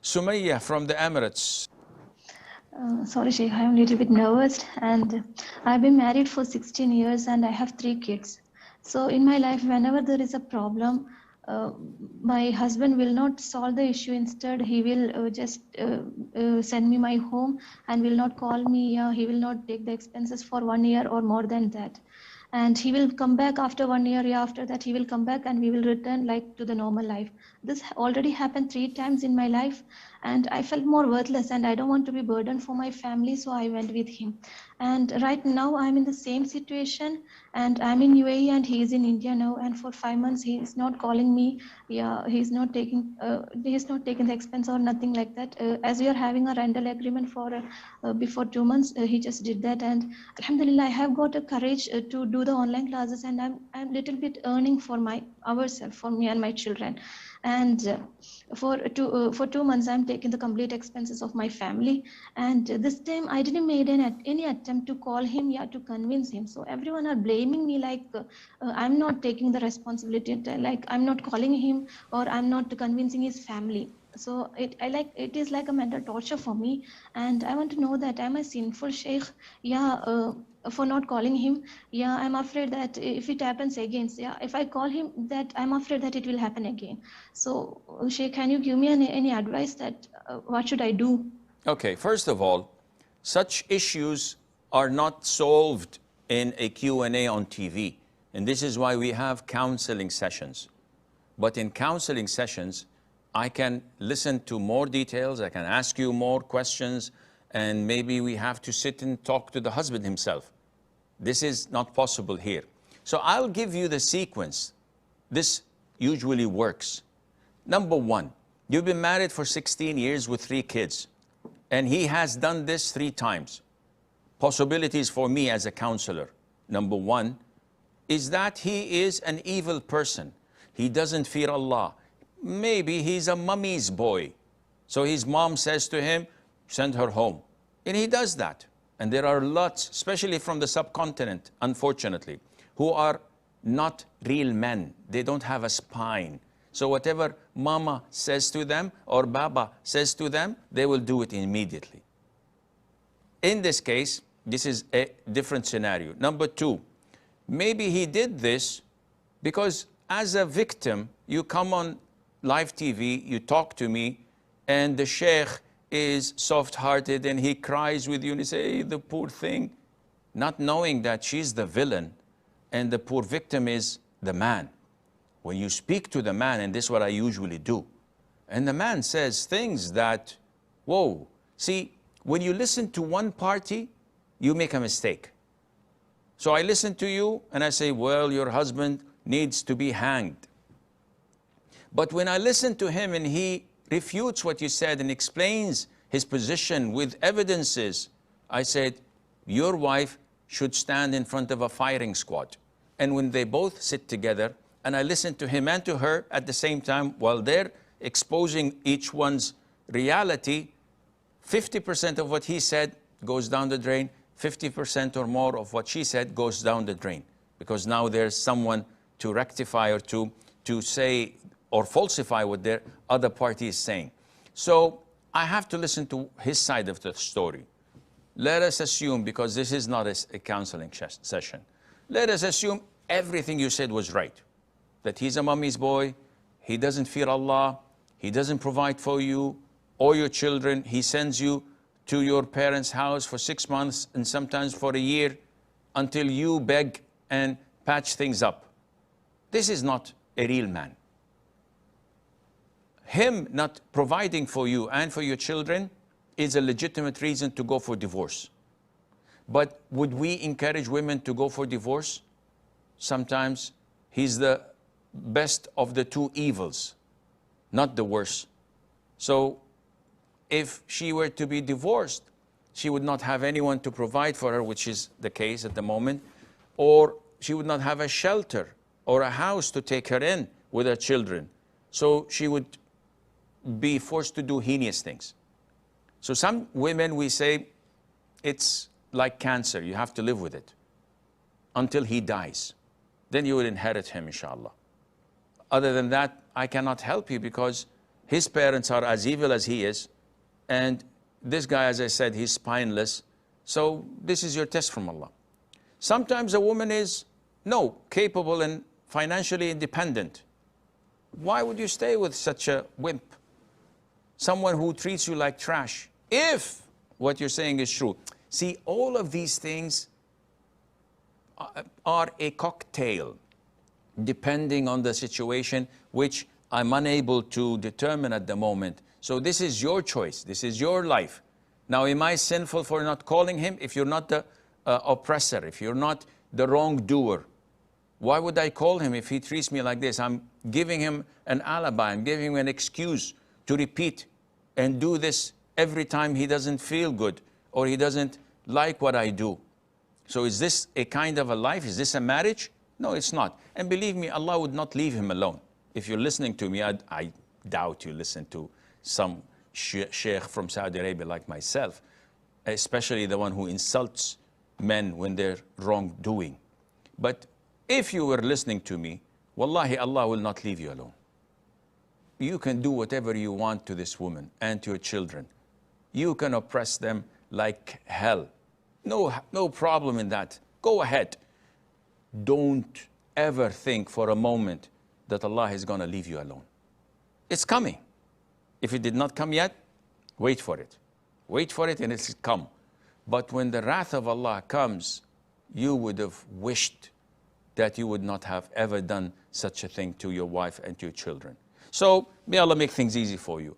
Sumaya from the Emirates. Sorry, Sheikh, I'm a little bit nervous, and I've been married for 16 years and I have 3 kids. So in my life, whenever there is a problem, uh, my husband will not solve the issue. Instead, he will just send me my home and will not call me. He will not take the expenses for 1 year or more than that. And he will come back after 1 year. Yeah, after that, he will come back and we will return like to the normal life. This already happened 3 times in my life, and I felt more worthless and I don't want to be burdened for my family, so I went with him. And right now I'm in the same situation, and I'm in UAE and he is in India now, and for 5 months he is not calling me. Yeah, he's not taking the expense or nothing like that. As we are having a rental agreement for before 2 months, he just did that. And alhamdulillah, I have got a courage to do the online classes, and I'm little bit earning for my ourselves, for me and my children. And for 2 months I'm taking the complete expenses of my family. And this time I didn't make any attempt to call him, yeah, to convince him. So everyone are blaming me like I'm not taking the responsibility, like I'm not calling him or I'm not convincing his family. So it is like a mental torture for me, and I want to know that am I sinful, Sheikh? Yeah, for not calling him. Yeah, I'm afraid that if it happens again, yeah, if I call him, that I'm afraid that it will happen again. So Sheikh, can you give me any advice that what should I do? Okay, first of all, such issues are not solved in a Q&A on TV. And this is why we have counseling sessions. But in counseling sessions, I can listen to more details, I can ask you more questions, and maybe we have to sit and talk to the husband himself. This is not possible here. So I'll give you the sequence. This usually works. Number one, you've been married for 16 years with 3 kids, and he has done this 3 times. Possibilities for me as a counselor. Number one is that he is an evil person. He doesn't fear Allah. Maybe he's a mummy's boy. So his mom says to him, send her home. And he does that. And there are lots, especially from the subcontinent, unfortunately, who are not real men. They don't have a spine. So whatever mama says to them or baba says to them, they will do it immediately. In this case, this is a different scenario. Number two, maybe he did this because as a victim, you come on live TV, you talk to me, and the Sheikh is soft-hearted and he cries with you and you say, hey, the poor thing, not knowing that she's the villain and the poor victim is the man. When you speak to the man, and this is what I usually do, and the man says things that, whoa, see, when you listen to one party, you make a mistake. So I listen to you and I say, well, your husband needs to be hanged. But when I listen to him and he refutes what you said and explains his position with evidences, I said, your wife should stand in front of a firing squad. And when they both sit together, and I listen to him and to her at the same time, while they're exposing each one's reality, 50% of what he said goes down the drain, 50% or more of what she said goes down the drain. Because now there's someone to rectify or to say or falsify what their other party is saying. So I have to listen to his side of the story. Let us assume, because this is not a counseling session, let us assume everything you said was right. That he's a mummy's boy, he doesn't fear Allah, he doesn't provide for you or your children, he sends you to your parents' house for 6 months and sometimes for a year until you beg and patch things up. This is not a real man. Him not providing for you and for your children is a legitimate reason to go for divorce. But would we encourage women to go for divorce? Sometimes he's the best of the 2 evils, not the worst. So if she were to be divorced, she would not have anyone to provide for her, which is the case at the moment, or she would not have a shelter or a house to take her in with her children. So she would be forced to do heinous things. So some women, we say, it's like cancer, you have to live with it until he dies. Then you will inherit him, inshallah. Other than that, I cannot help you because his parents are as evil as he is, and this guy, as I said, he's spineless. So this is your test from Allah. Sometimes a woman is, no, capable and financially independent. Why would you stay with such a wimp? Someone who treats you like trash, if what you're saying is true. See, all of these things are a cocktail, depending on the situation, which I'm unable to determine at the moment. So this is your choice. This is your life. Now, am I sinful for not calling him? If you're not the oppressor, if you're not the wrongdoer, why would I call him if he treats me like this? I'm giving him an alibi. I'm giving him an excuse to repeat and do this every time he doesn't feel good or he doesn't like what I do. So is this a kind of a life? Is this a marriage? No, it's not. And believe me, Allah would not leave him alone. If you're listening to me, I doubt you listen to some sheikh from Saudi Arabia like myself, especially the one who insults men when they're wrongdoing. But if you were listening to me, wallahi, Allah will not leave you alone. You can do whatever you want to this woman and to your children. You can oppress them like hell. No problem in that. Go ahead. Don't ever think for a moment that Allah is going to leave you alone. It's coming. If it did not come yet, wait for it. Wait for it and it'll come. But when the wrath of Allah comes, you would have wished that you would not have ever done such a thing to your wife and to your children. So may Allah make things easy for you.